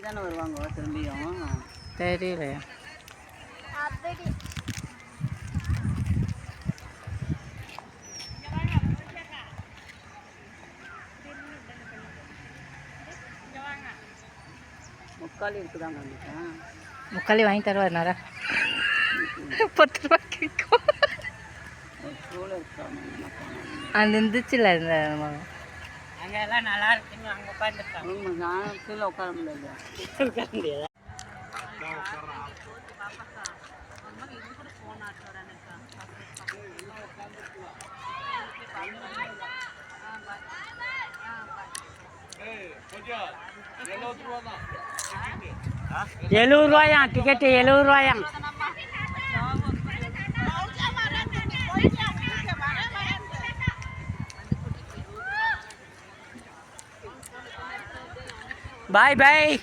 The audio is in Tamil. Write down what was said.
தானே வருவாங்க திரும்பியும் தெரியல. முக்காலி இருக்குதாங்க நினைக்கிறேன். முக்காலி வாங்கி தருவார் நேரா 10 ரூபாய்க்கு அந்த இருந்துச்சுல இந்த அங்கே எல்லாம் நல்லா இருக்குன்னு அங்கே உட்காந்துருக்காங்க. நான் கீழே உட்கார முடியாது. ₹70 டிக்கெட்டு ₹70. பாய் பாய்.